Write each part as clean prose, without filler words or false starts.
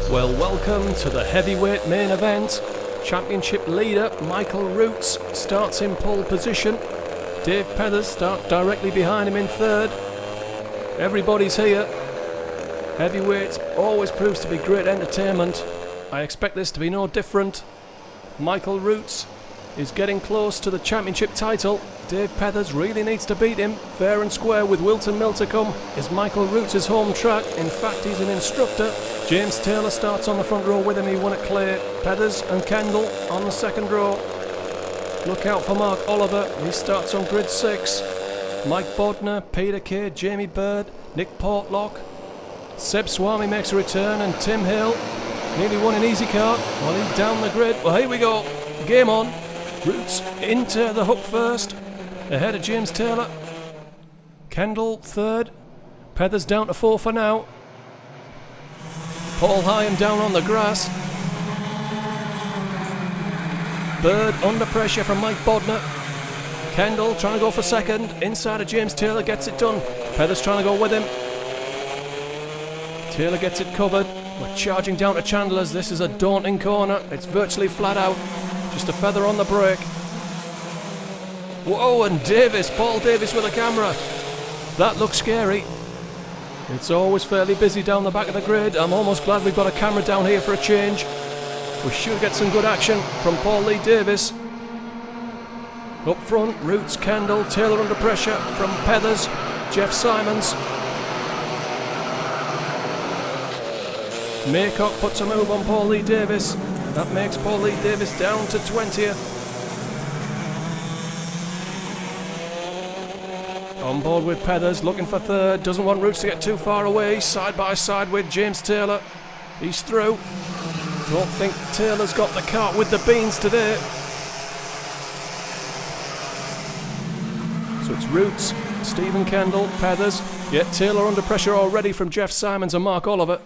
Well, welcome to the heavyweight main event. Championship leader Michael Roots starts in pole position. Dave Pethers starts directly behind him in third. Everybody's here. Heavyweights always proves to be great entertainment. I expect this to be no different. Michael Roots is getting close to the championship title. Dave Pethers really needs to beat him fair and square with Wilton Mill to come. Is Michael Roots' home track? In fact, he's an instructor. James Taylor starts on the front row with him. He won at Clay. Pethers and Kendall on the second row. Look out for Mark Oliver. He starts on grid 6. Mike Bodner, Peter Kay, Jamie Bird, Nick Portlock. Seb Swami makes a return, and Tim Hill nearly won an easy cart while he's down the grid. Well, here we go. Game on. Roots into the hook first, ahead of James Taylor. Kendall third. Pethers down to 4 for now. Paul Hyam down on the grass. Bird under pressure from Mike Bodner. Kendall trying to go for second. Inside of James Taylor, gets it done. Pethers trying to go with him. Taylor gets it covered. We're charging down to Chandler's. This is a daunting corner. It's virtually flat out. Just a feather on the brake. Whoa, and Davis, Paul Davis with a camera. That looks scary. It's always fairly busy down the back of the grid. I'm almost glad we've got a camera down here for a change. We should get some good action from Paul Lee Davis. Up front, Roots, Kendall, Taylor under pressure from Pethers, Jeff Simons. Maycock puts a move on Paul Lee Davis. That makes Paul Lee Davis down to 20th. On board with Pethers, looking for third. Doesn't want Roots to get too far away. Side by side with James Taylor. He's through. Don't think Taylor's got the cart with the beans today. So it's Roots, Stephen Kendall, Pethers. Yet Taylor under pressure already from Jeff Simons and Mark Oliver.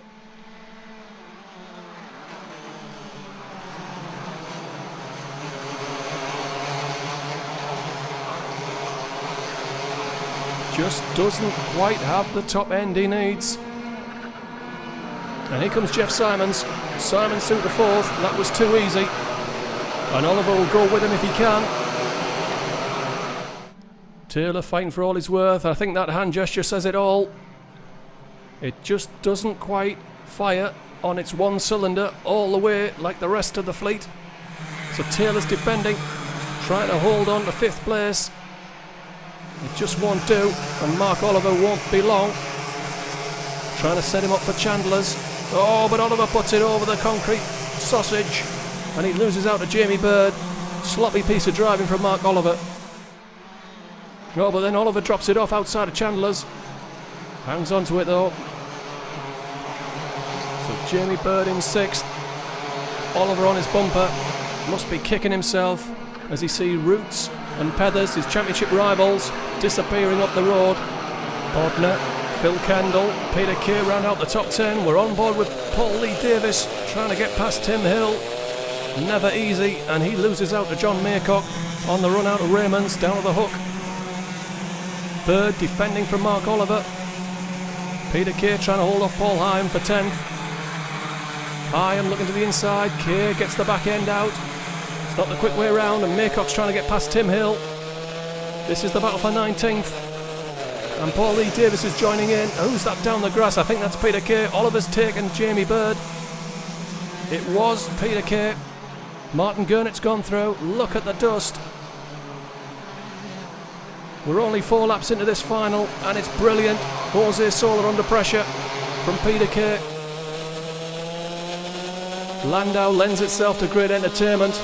Just doesn't quite have the top end he needs. And here comes Jeff Simons. Simons through the fourth. That was too easy. And Oliver will go with him if he can. Taylor fighting for all he's worth. I think that hand gesture says it all. It just doesn't quite fire on its one cylinder all the way like the rest of the fleet. So Taylor's defending, trying to hold on to 5th place. It just won't do, and Mark Oliver won't be long. Trying to set him up for Chandler's. Oh, but Oliver puts it over the concrete sausage, and he loses out to Jamie Bird. Sloppy piece of driving from Mark Oliver. Oh, but then Oliver drops it off outside of Chandler's. Hangs on to it though. So Jamie Bird in 6th. Oliver on his bumper. Must be kicking himself as he sees Roots and Pethers, his championship rivals, disappearing up the road. Bodner, Phil Kendall, Peter Kay round out the top 10. We're on board with Paul Lee Davis, trying to get past Tim Hill. Never easy, and he loses out to John Maycock on the run out of Raymond's down to the hook. Bird defending from Mark Oliver. Peter Kay trying to hold off Paul Hyam for 10th. Hyam looking to the inside. Kay gets the back end out. It's not the quick way around, and Maycock's trying to get past Tim Hill. This is the battle for 19th. And Paul Lee Davis is joining in. Who's that down the grass? I think that's Peter Kay. Oliver's taken Jamie Bird. It was Peter Kay. Martin Gurnett's gone through. Look at the dust. We're only 4 laps into this final, and it's brilliant. Jose Soler under pressure from Peter Kay. Llandow lends itself to great entertainment,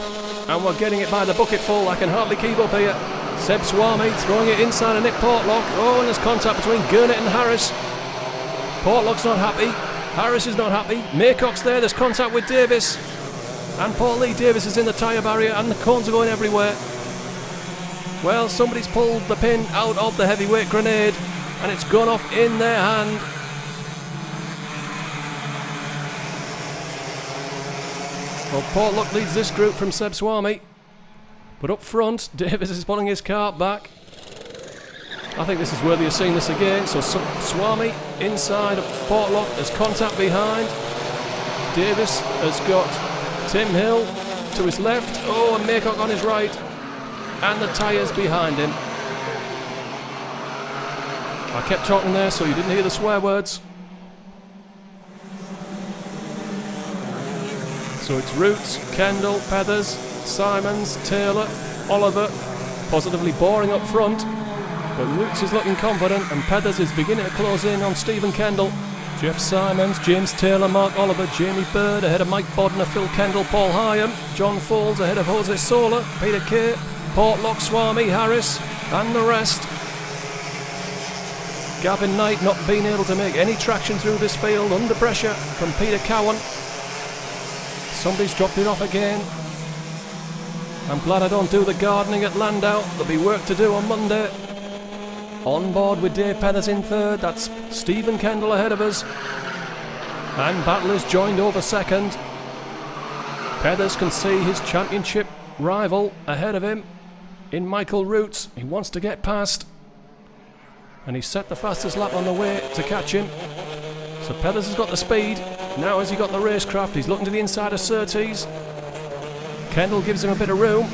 and we're getting it by the bucketful. I can hardly keep up here. Seb Swami throwing it inside of Nick Portlock. Oh, and there's contact between Gurnett and Harris. Portlock's not happy. Harris is not happy. Maycock's there. There's contact with Davis. And Paul Lee Davis is in the tyre barrier, and the cones are going everywhere. Well, somebody's pulled the pin out of the heavyweight grenade, and it's gone off in their hand. Well, Portlock leads this group from Seb Swami. But up front, Davis is pulling his cart back. I think this is worthy of seeing this again. So Swami inside of Portlock. There's contact behind. Davis has got Tim Hill to his left. Oh, and Maycock on his right. And the tyres behind him. I kept talking there so you didn't hear the swear words. So it's Roots, Kendall, Pethers, Simons, Taylor, Oliver, positively boring up front. But Roots is looking confident and Pethers is beginning to close in on Stephen Kendall. Jeff Simons, James Taylor, Mark Oliver, Jamie Bird ahead of Mike Bodner, Phil Kendall, Paul Hyam, John Falls ahead of Jose Sola, Peter Kay, Portlock, Swami, Harris and the rest. Gavin Knight not being able to make any traction through this field under pressure from Peter Cowan. Somebody's dropped it off again. I'm glad I don't do the gardening at Llandow. There'll be work to do on Monday. On board with Dave Pethers in third. That's Stephen Kendall ahead of us. And Battle is joined over second. Pethers can see his championship rival ahead of him in Michael Roots. He wants to get past. And he's set the fastest lap on the way to catch him. So Pethers has got the speed. Now has he got the racecraft? He's looking to the inside of Surtees. Kendall gives him a bit of room.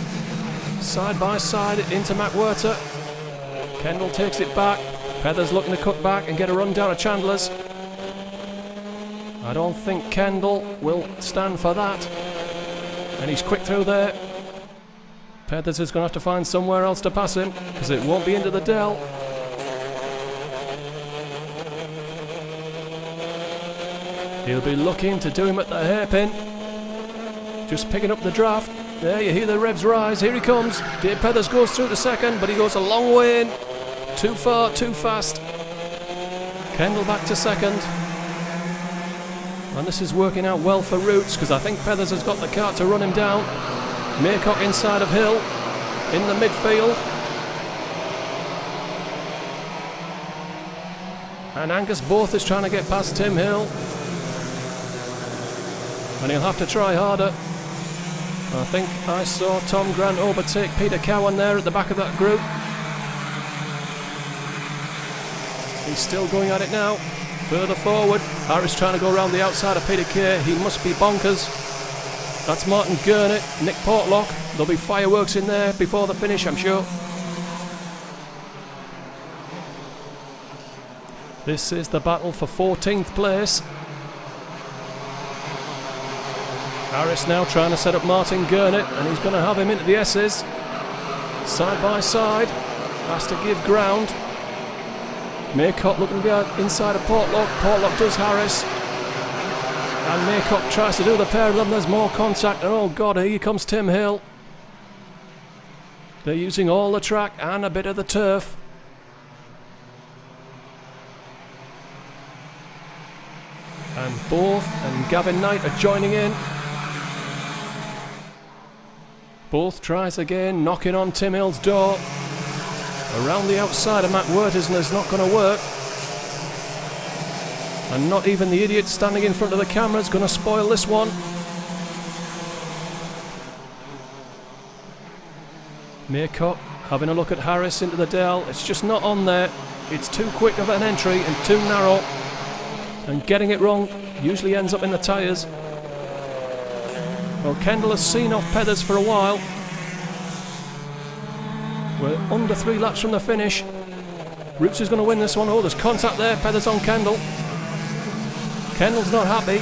Side by side into McWhirter. Kendall takes it back. Pethers looking to cut back and get a run down at Chandler's. I don't think Kendall will stand for that. And he's quick through there. Pethers is going to have to find somewhere else to pass him because it won't be into the Dell. He'll be looking to do him at the hairpin. Just picking up the draft. There, you hear the revs rise. Here he comes. Dave Pethers goes through the second, but he goes a long way in. Too far, too fast. Kendall back to second. And this is working out well for Roots because I think Pethers has got the car to run him down. Maycock inside of Hill in the midfield. And Angus Both is trying to get past Tim Hill. And he'll have to try harder. I think I saw Tom Grant overtake Peter Cowan there at the back of that group. He's still going at it now. Further forward. Harris trying to go around the outside of Peter Kay. He must be bonkers. That's Martin Gurnett, Nick Portlock. There'll be fireworks in there before the finish, I'm sure. This is the battle for 14th place. Harris now trying to set up Martin Gurnett, and he's going to have him into the S's. Side by side. Has to give ground. Maycock looking to be inside of Portlock. Portlock does Harris. And Maycock tries to do the pair of them. There's more contact. And oh God, here comes Tim Hill. They're using all the track and a bit of the turf. And Both and Gavin Knight are joining in. Both tries again, knocking on Tim Hill's door. Around the outside of McWhirter's, and it's not going to work. And not even the idiot standing in front of the camera is going to spoil this one. Maycock having a look at Harris into the Dell. It's just not on there. It's too quick of an entry and too narrow. And getting it wrong usually ends up in the tyres. Well, Kendall has seen off Pethers for a while. We're under 3 laps from the finish. Roots is going to win this one. Oh, there's contact there. Pethers on Kendall. Kendall's not happy.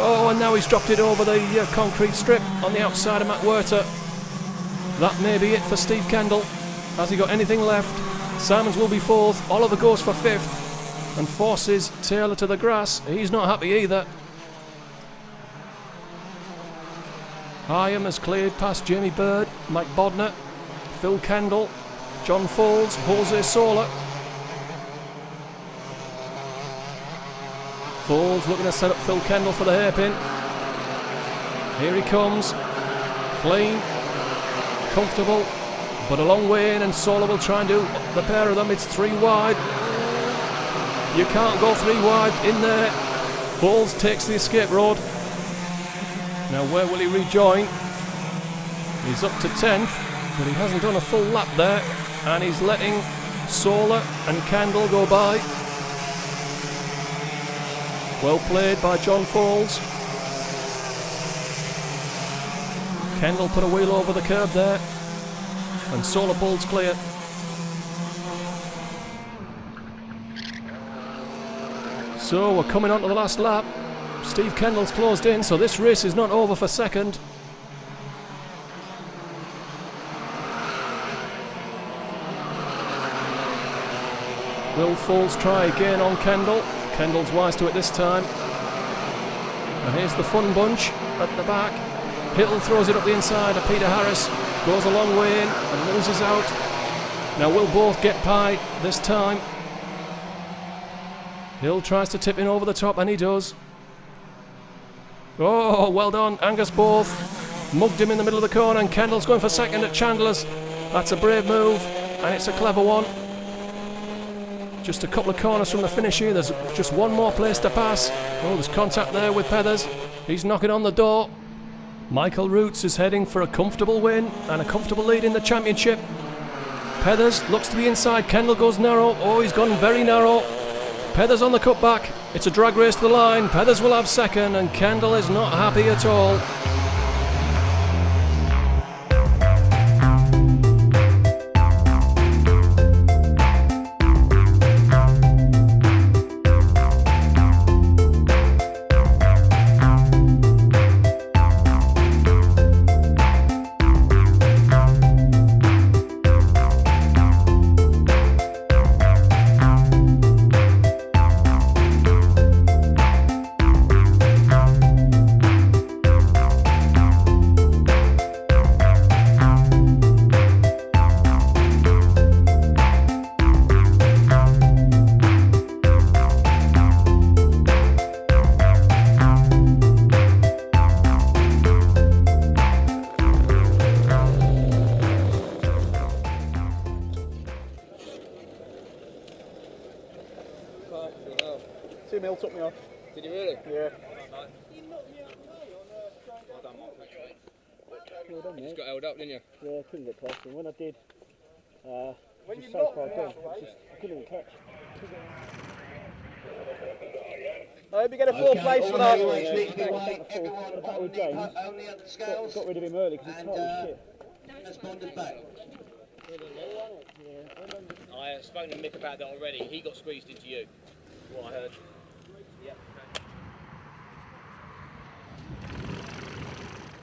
Oh, and now he's dropped it over the concrete strip on the outside of McWhirter. That may be it for Steve Kendall. Has he got anything left? Simons will be 4th. Oliver goes for 5th. And forces Taylor to the grass. He's not happy either. Hyam has cleared past Jamie Bird, Mike Bodner, Phil Kendall, John Falls, Jose Sola. Falls looking to set up Phil Kendall for the hairpin. Here he comes. Clean, comfortable, but a long way in, and Sola will try and do the pair of them. It's 3 wide. You can't go 3 wide in there. Falls takes the escape road. Now where will he rejoin? He's up to 10th, but he hasn't done a full lap there, and he's letting Sola and Kendall go by. Well played by John Falls. Kendall put a wheel over the curb there, and Solar Bull's clear. So we're coming on to the last lap. Steve Kendall's closed in, so this race is not over for second. Will Falls try again on Kendall? Kendall's wise to it this time. And here's the fun bunch at the back. Hill throws it up the inside of Peter Harris. Goes a long way in and loses out. Now will both get pie this time. Hill tries to tip in over the top, and he does. Oh, well done, Angus Both. Mugged him in the middle of the corner, and Kendall's going for second at Chandler's. That's a brave move, and it's a clever one. Just a couple of corners from the finish here. There's just one more place to pass. Oh, there's contact there with Peathers. He's knocking on the door. Michael Roots is heading for a comfortable win and a comfortable lead in the championship. Peathers looks to the inside. Kendall goes narrow. Oh, he's gone very narrow. Peathers on the cutback. It's a drag race to the line. Peathers will have second, and Kendall is not happy at all. Took me off. Did you really? Yeah. You just got held up, didn't you? Yeah, I couldn't get past him. When I did, just so far gone, I couldn't catch. I hope you get a fourth place for that. With James, got rid of him early because he's tight as shit. I spoke to Mick about that already. He got squeezed into you. What I heard.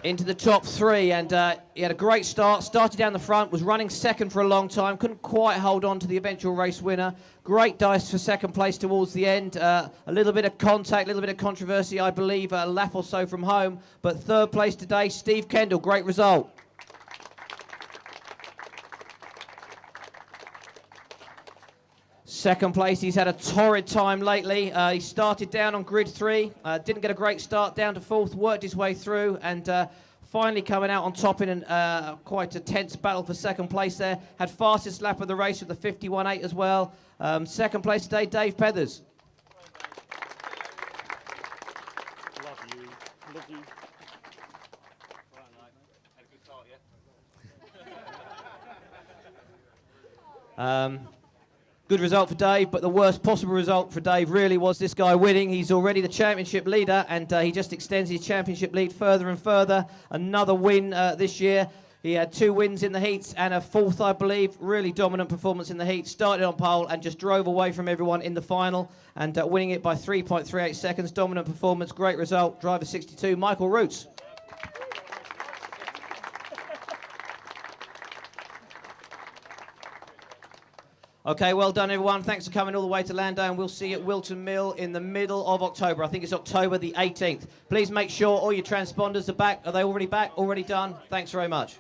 Into the top three, and he had a great start. Started down the front, was running second for a long time. Couldn't quite hold on to the eventual race winner. Great dice for second place towards the end. A little bit of contact, a little bit of controversy, I believe, a lap or so from home. But third place today, Steve Kendall. Great result. Second place, he's had a torrid time lately. He started down on grid 3, didn't get a great start, down to 4th, worked his way through, and finally coming out on top in quite a tense battle for second place there. Had fastest lap of the race with the 51.8 as well. Second place today, Dave Peathers. Love you. Love you. Had a good start, yeah? Good result for Dave, but the worst possible result for Dave really was this guy winning. He's already the championship leader, and he just extends his championship lead further and further. Another win this year. He had 2 wins in the heats and a 4th, I believe. Really dominant performance in the heat. Started on pole and just drove away from everyone in the final, and winning it by 3.38 seconds. Dominant performance, great result. Driver 62, Michael Roots. Okay, well done, everyone. Thanks for coming all the way to Llandow, and we'll see you at Wilton Mill in the middle of October. I think it's October the 18th. Please make sure all your transponders are back. Are they already back? Already done? Thanks very much.